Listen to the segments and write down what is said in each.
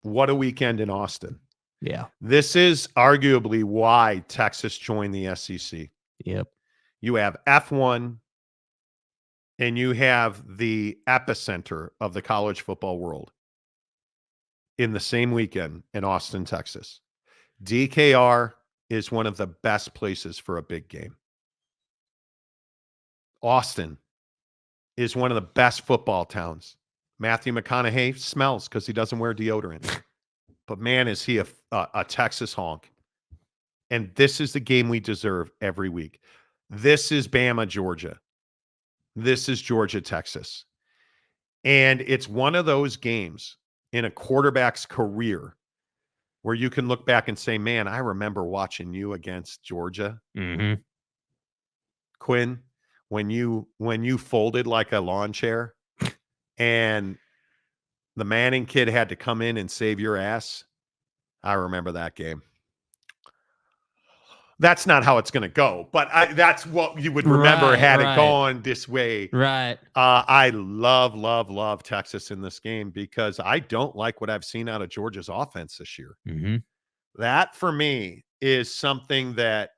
What a weekend in Austin. Yeah. This is arguably why Texas joined the SEC. Yep. You have F1 and you have the epicenter of the college football world in the same weekend in Austin, Texas. DKR is one of the best places for a big game. Austin is one of the best football towns. Matthew McConaughey smells because he doesn't wear deodorant. But man, is he a Texas honk. And this is the game we deserve every week. This is Bama, Georgia. This is Georgia, Texas. And it's one of those games in a quarterback's career where you can look back and say, man, I remember watching you against Georgia. Mm-hmm. Quinn, when you folded like a lawn chair and the Manning kid had to come in and save your ass. I remember that game. That's not how it's going to go, but that's what you would remember had it gone this way. Right. I love Texas in this game because I don't like what I've seen out of Georgia's offense this year. Mm-hmm. That for me is something that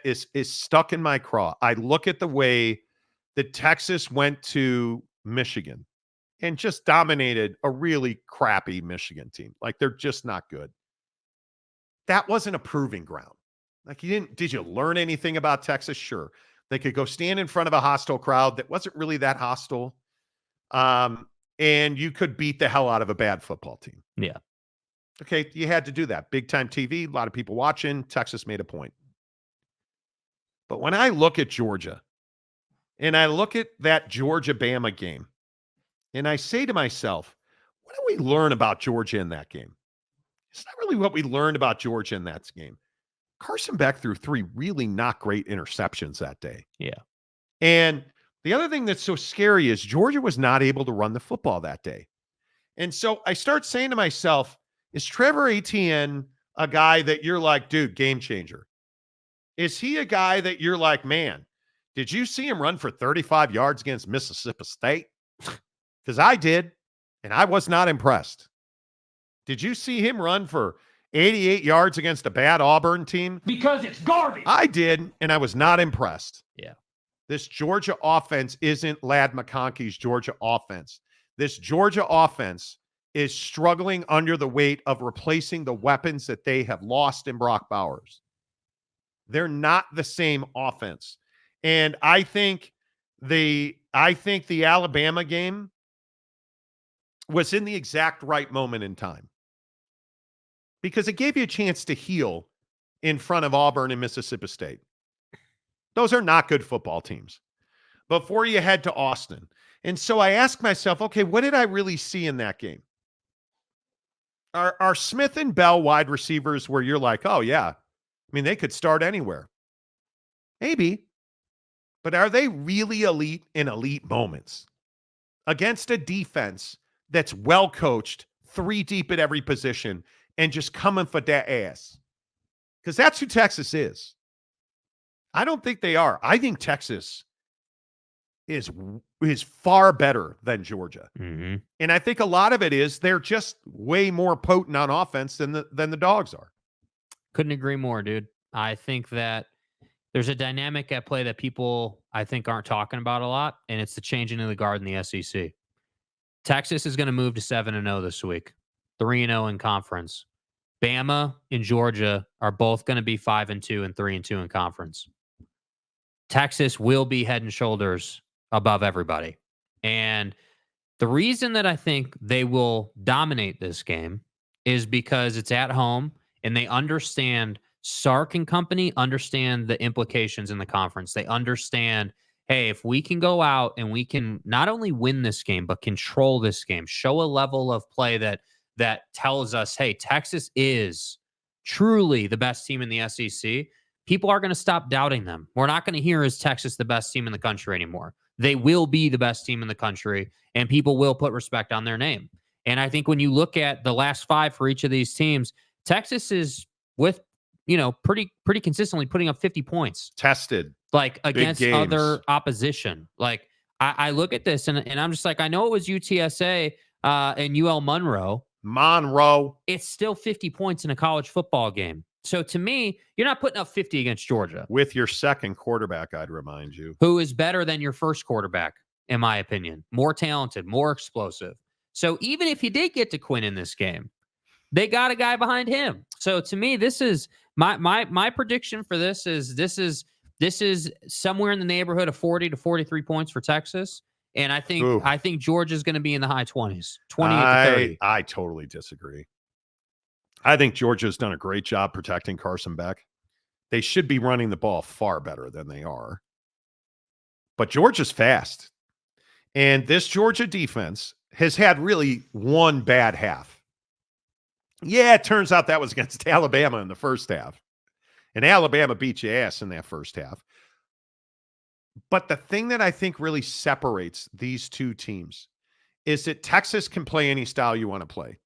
is stuck in my craw. I look at the way that Texas went to Michigan and just dominated a really crappy Michigan team. Like, they're just not good. That wasn't a proving ground. Like, did you learn anything about Texas? Sure. They could go stand in front of a hostile crowd that wasn't really that hostile. And you could beat the hell out of a bad football team. Yeah. Okay. You had to do that. Big time TV, a lot of people watching. Texas made a point. But when I look at Georgia and I look at that Georgia-Bama game and I say to myself, what do we learn about Georgia in that game? It's not really what we learned about Georgia in that game. Carson Beck threw 3 really not great interceptions that day. Yeah. And the other thing that's so scary is Georgia was not able to run the football that day. And so I start saying to myself, is Trevor Etienne a guy that you're like, dude, game changer? Is he a guy that you're like, man, did you see him run for 35 yards against Mississippi State? Because I did, and I was not impressed. Did you see him run for 88 yards against a bad Auburn team? Because it's garbage. I did, and I was not impressed. Yeah. This Georgia offense isn't Ladd McConkey's Georgia offense. This Georgia offense is struggling under the weight of replacing the weapons that they have lost in Brock Bowers. They're not the same offense. And I think the Alabama game was in the exact right moment in time, because it gave you a chance to heal in front of Auburn and Mississippi State. Those are not good football teams before you head to Austin. And so I ask myself, okay, what did I really see in that game? Are Smith and Bell wide receivers where you're like, oh, yeah, I mean, they could start anywhere? Maybe. But are they really elite in elite moments against a defense that's well coached, 3 deep at every position, and just coming for that ass? Because that's who Texas is. I don't think they are. I think Texas is far better than Georgia. Mm-hmm. And I think a lot of it is they're just way more potent on offense than the Dogs are. Couldn't agree more, dude. I think that there's a dynamic at play that people, I think, aren't talking about a lot, and it's the changing of the guard in the SEC. Texas is going to move to 7-0 this week, 3-0 in conference. Bama and Georgia are both going to be 5-2 and 3-2 in conference. Texas will be head and shoulders above everybody. And the reason that I think they will dominate this game is because it's at home and they understand, Sark and company understand the implications in the conference. They understand, hey, if we can go out and we can not only win this game, but control this game, show a level of play that tells us, hey, Texas is truly the best team in the SEC, people are going to stop doubting them. We're not going to hear, is Texas the best team in the country anymore. They will be the best team in the country, and people will put respect on their name. And I think when you look at the last 5 for each of these teams, Texas is with, pretty consistently putting up 50 points. Tested. Like against other opposition. Like I look at this and I'm just like, I know it was UTSA and UL Monroe, Monroe. It's still 50 points in a college football game. So to me, you're not putting up 50 against Georgia. With your second quarterback, I'd remind you. Who is better than your first quarterback, in my opinion. More talented, more explosive. So even if you did get to Quinn in this game, they got a guy behind him. So to me, this is my prediction for this is somewhere in the neighborhood of 40 to 43 points for Texas. And I think Georgia's going to be in the high 20s, 28 to 30. I totally disagree. I think Georgia's done a great job protecting Carson Beck. They should be running the ball far better than they are. But Georgia's fast. And this Georgia defense has had really one bad half. Yeah, it turns out that was against Alabama in the first half. And Alabama beat your ass in that first half. But the thing that I think really separates these two teams is that Texas can play any style you want to play.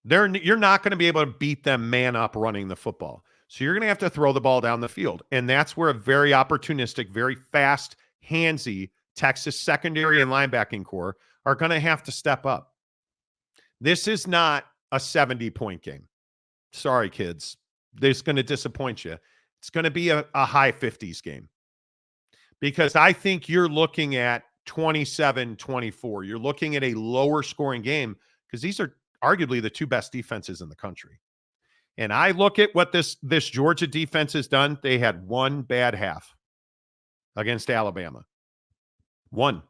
You're not going to be able to beat them man up running the football. So you're going to have to throw the ball down the field. And that's where a very opportunistic, very fast, handsy Texas secondary and linebacking core are going to have to step up. This is not a 70-point game. Sorry, kids. This is going to disappoint you. It's going to be a high 50s game. Because I think you're looking at 27-24. You're looking at a lower scoring game because these are arguably the two best defenses in the country. And I look at what this Georgia defense has done. They had one bad half against Alabama. One.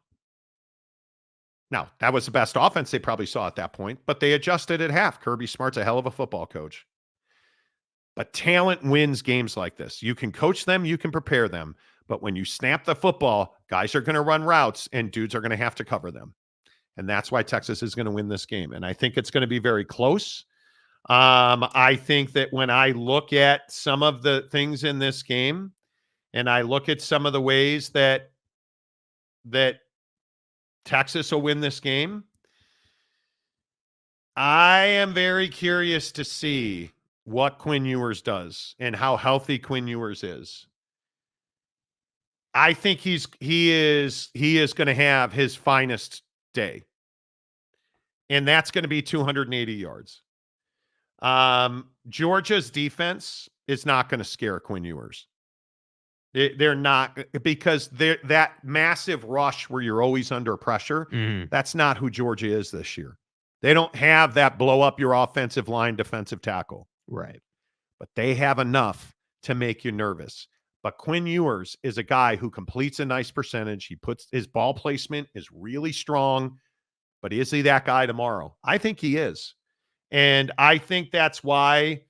Now, that was the best offense they probably saw at that point, but they adjusted at half. Kirby Smart's a hell of a football coach. But talent wins games like this. You can coach them, you can prepare them. But when you snap the football, guys are going to run routes and dudes are going to have to cover them. And that's why Texas is going to win this game. And I think it's going to be very close. I think that when I look at some of the things in this game and I look at some of the ways that Texas will win this game, I am very curious to see what Quinn Ewers does and how healthy Quinn Ewers is. I think he is going to have his finest day. And that's going to be 280 yards. Georgia's defense is not going to scare Quinn Ewers. They're not, because that massive rush where you're always under pressure, that's not who Georgia is this year. They don't have that blow up your offensive line defensive tackle. Right. But they have enough to make you nervous. But Quinn Ewers is a guy who completes a nice percentage. He puts his ball placement is really strong. But is he that guy tomorrow? I think he is. And I think that's why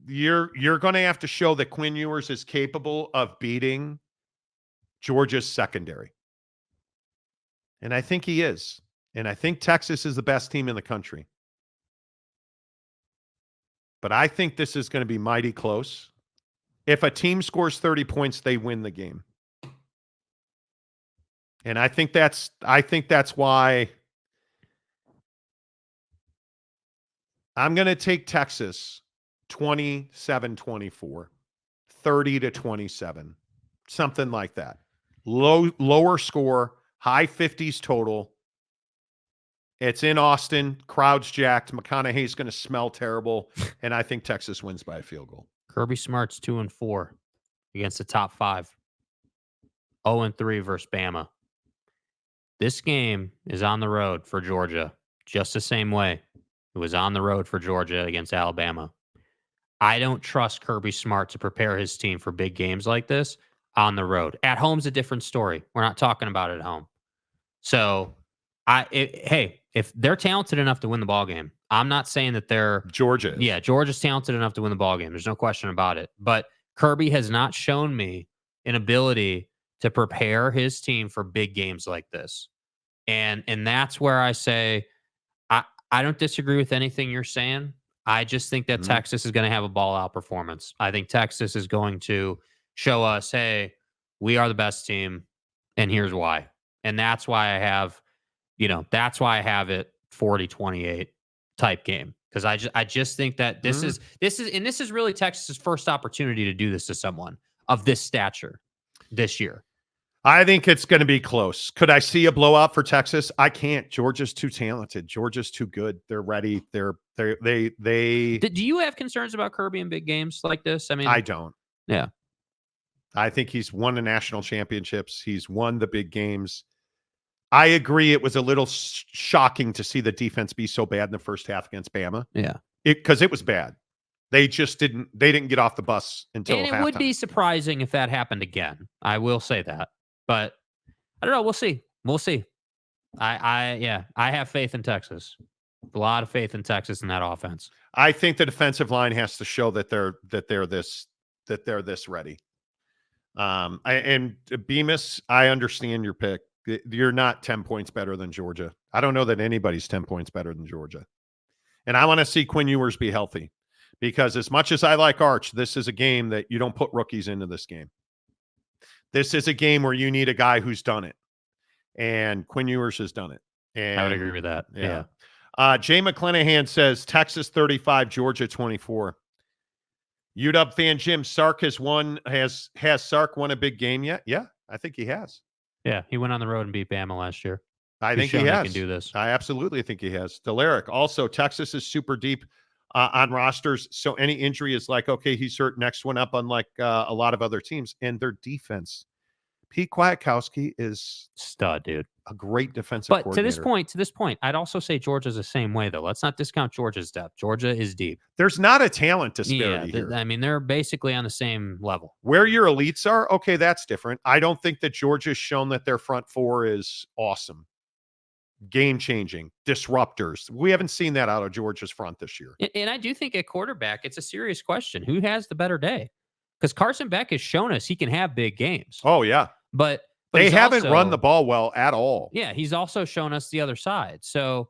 you're going to have to show that Quinn Ewers is capable of beating Georgia's secondary. And I think he is. And I think Texas is the best team in the country. But I think this is going to be mighty close. If a team scores 30 points, they win the game. And I think that's why I'm going to take Texas 27-24, 30-27, something like that. Lower score, high 50s total. It's in Austin. Crowd's jacked. McConaughey's going to smell terrible. And I think Texas wins by a field goal. Kirby Smart's 2-4 against the top 5. 0-3 versus Bama. This game is on the road for Georgia, just the same way it was on the road for Georgia against Alabama. I don't trust Kirby Smart to prepare his team for big games like this on the road. At home's a different story. We're not talking about it at home. So, hey, if they're talented enough to win the ball game, I'm not saying that they're Georgia is. Yeah, Georgia's talented enough to win the ball game. There's no question about it. But Kirby has not shown me an ability to prepare his team for big games like this. And that's where I say I don't disagree with anything you're saying. I just think that Texas is going to have a ball out performance. I think Texas is going to show us, hey, we are the best team, and here's why. And that's why I have, that's why I have it 40-28 type game. Because I just think that this is really Texas's first opportunity to do this to someone of this stature this year. I think it's going to be close. Could I see a blowout for Texas? I can't. Georgia's too talented. Georgia's too good. They're ready. They. Do you have concerns about Kirby in big games like this? I mean, I don't. yeah. I think he's won the national championships. He's won the big games. I agree. It was a little shocking to see the defense be so bad in the first half against Bama. Yeah. Because it was bad. They just didn't get off the bus until And it halftime. would be surprising if that happened again. I will say that. But I don't know. We'll see. We'll see. I have faith in Texas. A lot of faith in Texas in that offense. I think the defensive line has to show that they're this ready. And Bemis, I understand your pick. You're not 10 points better than Georgia. I don't know that anybody's 10 points better than Georgia. And I want to see Quinn Ewers be healthy, because as much as I like Arch, this is a game that you don't put rookies into this game. This is a game where you need a guy who's done it. And Quinn Ewers has done it. And I would agree with that. Yeah. Jay McClanahan says Texas 35, Georgia 24. UW fan Jim, Sark has Sark won a big game yet? Yeah, I think he has. Yeah, he went on the road and beat Bama last year. I think he has. He can do this. I absolutely think he has. Delaric, also, Texas is super deep on rosters, so any injury is like, okay, he's hurt, next one up, unlike a lot of other teams. And their defense, Pete Kwiatkowski is stud, dude. A great defensive but coordinator. To this point, I'd also say Georgia's the same way, though. Let's not discount Georgia's depth. Georgia is deep. There's not a talent disparity here. I mean, they're basically on the same level. Where your elites are, okay, that's different. I don't think that Georgia's shown that their front four is awesome, game-changing, disruptors. We haven't seen that out of Georgia's front this year. And I do think at quarterback, it's a serious question. Who has the better day? Because Carson Beck has shown us he can have big games. Oh, yeah. But they haven't run the ball well at all. Yeah, he's also shown us the other side. So,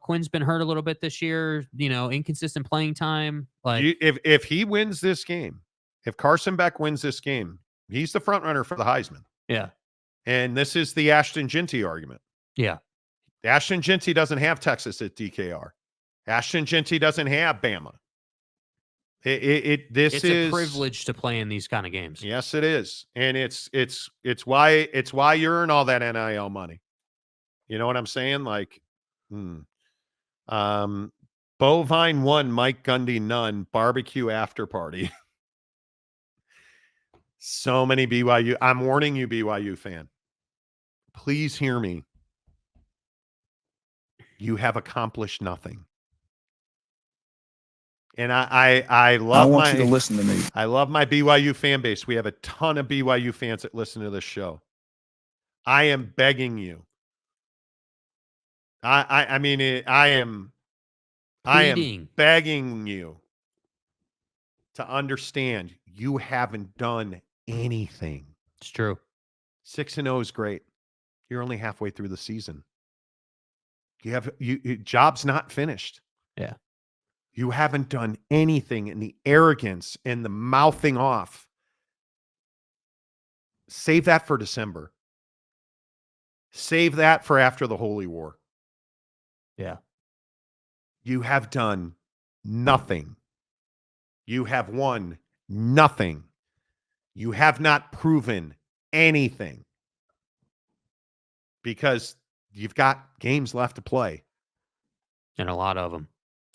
Quinn's been hurt a little bit this year, inconsistent playing time. Like if he wins this game, if Carson Beck wins this game, he's the front runner for the Heisman. Yeah. And this is the Ashton Ginty argument. Yeah. Ashton Ginty doesn't have Texas at DKR. Ashton Ginty doesn't have Bama. It's a privilege to play in these kind of games. Yes, it is. And it's why you earn all that NIL money. You know what I'm saying? Like, Bovine 1, Mike Gundy none, barbecue after party. So many BYU. I'm warning you, BYU fan. Please hear me. You have accomplished nothing. And I want you to listen to me. I love my BYU fan base. We have a ton of BYU fans that listen to this show. I am begging you. I am begging you to understand you haven't done anything. It's true. 6-0 is great. You're only halfway through the season. Job's not finished. Yeah. You haven't done anything, and the arrogance and the mouthing off. Save that for December. Save that for after the Holy War. Yeah. You have done nothing. You have won nothing. You have not proven anything. Because you've got games left to play. And a lot of them.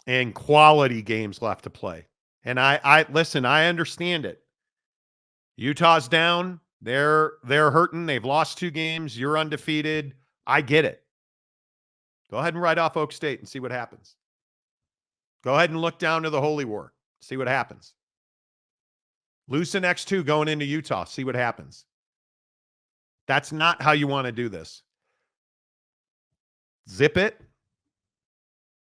And quality games left to play. And I listen, I understand it. Utah's down. They're hurting. They've lost 2 games. You're undefeated. I get it. Go ahead and write off Oak State and see what happens. Go ahead and look down to the Holy War. See what happens. Lose the next 2 going into Utah. See what happens. That's not how you want to do this. Zip it.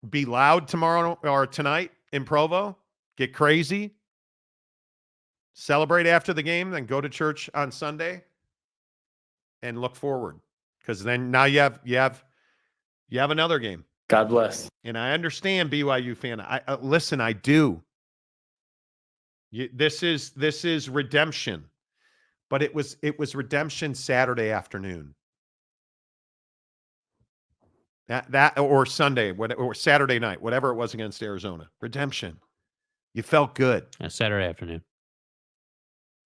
Be loud tomorrow or tonight in Provo. Get crazy. Celebrate after the game, then go to church on Sunday and look forward. Because then now you have another game. God bless. And I understand, BYU fan. Listen, I do. This is redemption. But it was redemption Saturday afternoon. That or Sunday, or Saturday night, whatever it was against Arizona. Redemption. You felt good. Saturday afternoon.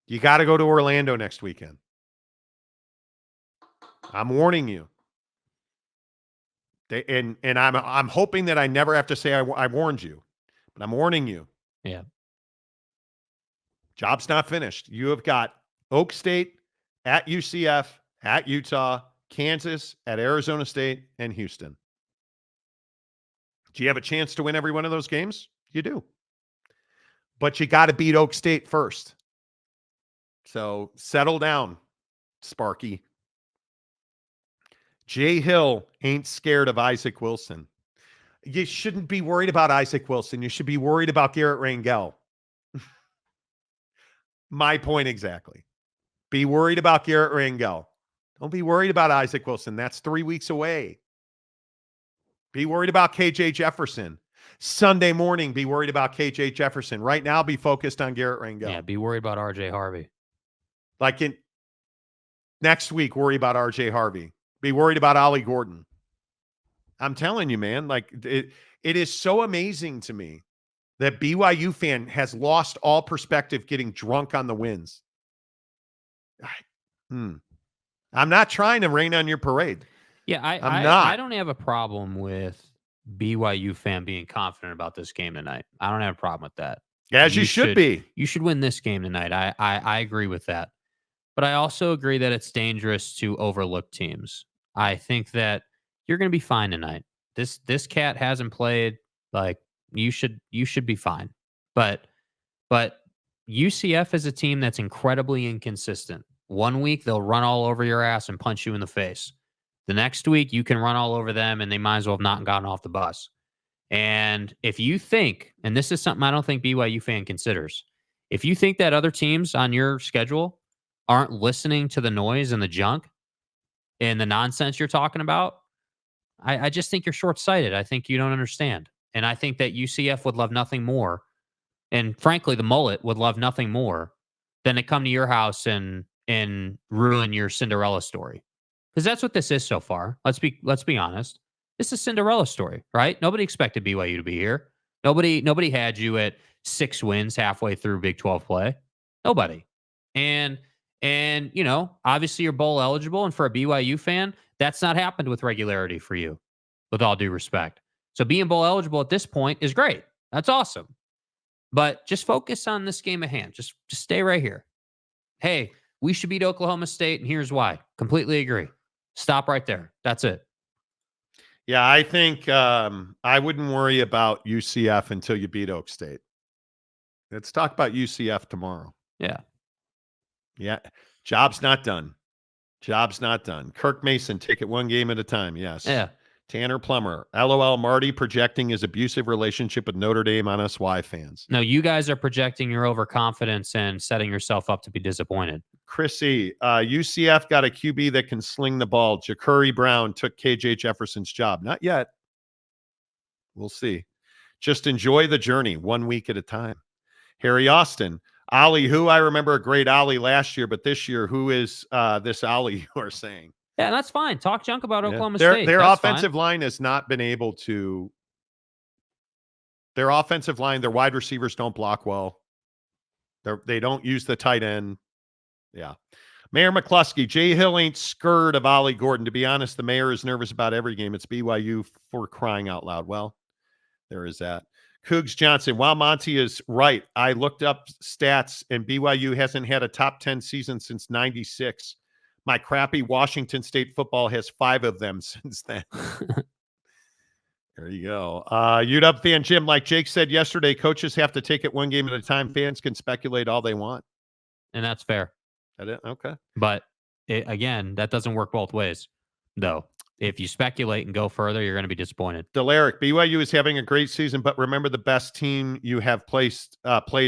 You got to go to Orlando next weekend. I'm warning you. And I'm hoping that I never have to say I warned you, but I'm warning you. Yeah. Job's not finished. You have got Oak State at UCF, at Utah, Kansas, at Arizona State, and Houston. Do you have a chance to win every one of those games? You do. But you got to beat Oak State first. So settle down, Sparky. Jay Hill ain't scared of Isaac Wilson. You shouldn't be worried about Isaac Wilson. You should be worried about Garrett Rangel. My point exactly. Be worried about Garrett Rangel. Don't be worried about Isaac Wilson. That's 3 weeks away. Be worried about KJ Jefferson. Sunday morning, be worried about KJ Jefferson. Right now, be focused on Garrett Rangel. Yeah, be worried about RJ Harvey. Like in next week, worry about RJ Harvey. Be worried about Ollie Gordon. I'm telling you, man, like it is so amazing to me that BYU fan has lost all perspective getting drunk on the wins. I'm not trying to rain on your parade. Yeah, I don't have a problem with BYU fan being confident about this game tonight. I don't have a problem with that. As you should be. You should win this game tonight. I agree with that. But I also agree that it's dangerous to overlook teams. I think that you're going to be fine tonight. This cat hasn't played. Like you should be fine. But UCF is a team that's incredibly inconsistent. 1 week they'll run all over your ass and punch you in the face. The next week you can run all over them and they might as well have not gotten off the bus. And if you think, and this is something I don't think BYU fan considers, if you think that other teams on your schedule aren't listening to the noise and the junk and the nonsense you're talking about, I just think you're short-sighted. I think you don't understand. And I think that UCF would love nothing more. And frankly, the mullet would love nothing more than to come to your house and ruin your Cinderella story. Because that's what this is so far. Let's be honest. This is Cinderella story, right? Nobody expected BYU to be here. Nobody had you at 6 wins halfway through Big 12 play. Nobody. And you know, obviously you're bowl eligible, and for a BYU fan, that's not happened with regularity for you, with all due respect. So being bowl eligible at this point is great. That's awesome. But just focus on this game at hand. Just stay right here. Hey, we should beat Oklahoma State, and here's why. Completely agree. Stop right there. That's it. Yeah, I think I wouldn't worry about UCF until you beat Oak State. Let's talk about UCF tomorrow. Yeah. Yeah. Job's not done. Job's not done. Kirk Mason, take it one game at a time. Yes. Yeah. Tanner Plummer. LOL Marty projecting his abusive relationship with Notre Dame on us Y fans. No, you guys are projecting your overconfidence and setting yourself up to be disappointed. Chrissy, UCF got a QB that can sling the ball. Ja'Cory Brown took KJ Jefferson's job. Not yet. We'll see. Just enjoy the journey 1 week at a time. Harry Austin. Ollie, who I remember a great Ollie last year, but this year, who is this Ollie you are saying? Yeah, that's fine. Talk junk about Oklahoma State. Their that's offensive fine. line has not been able to. Their offensive line, their wide receivers don't block well. They don't use the tight end. Yeah. Mayor McCluskey, Jay Hill ain't scared of Ollie Gordon. To be honest, the mayor is nervous about every game. It's BYU for crying out loud. Well, there is that. Cougs Johnson, while Monty is right, I looked up stats, and BYU hasn't had a top 10 season since 96. My crappy Washington State football has 5 of them since then. There you go. UW fan Jim, like Jake said yesterday, coaches have to take it one game at a time. Fans can speculate all they want. And that's fair. That it? Okay. But again, that doesn't work both ways, though. If you speculate and go further, you're going to be disappointed. Delaric, BYU is having a great season, but remember the best team you have played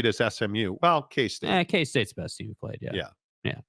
is SMU. Well, K-State. K-State's the best team you played, yeah. Yeah. Yeah.